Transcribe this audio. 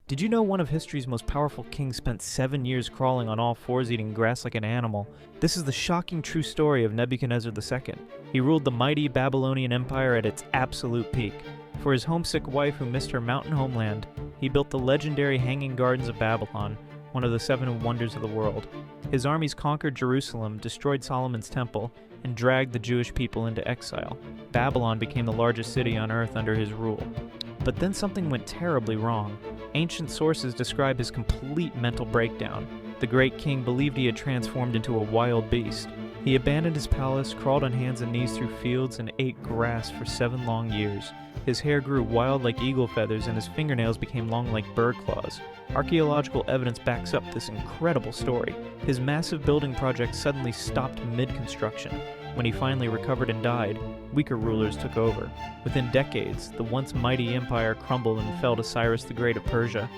Did you know one of history's most powerful kings spent 7 years crawling on all fours eating grass like an animal? This is the shocking true story of Nebuchadnezzar II. He ruled the mighty Babylonian Empire at its absolute peak. For his homesick wife who missed her mountain homeland, he built the legendary Hanging Gardens of Babylon, one of the 7 wonders of the world. His armies conquered Jerusalem, destroyed Solomon's temple, and dragged the Jewish people into exile. Babylon became the largest city on earth under his rule. But then something went terribly wrong. Ancient sources describe his complete mental breakdown. The great king believed he had transformed into a wild beast. He abandoned his palace, crawled on hands and knees through fields, and ate grass for 7 long years. His hair grew wild like eagle feathers, and his fingernails became long like bird claws. Archaeological evidence backs up this incredible story. His massive building project suddenly stopped mid-construction. When he finally recovered and died, weaker rulers took over. Within decades, the once mighty empire crumbled and fell to Cyrus the Great of Persia.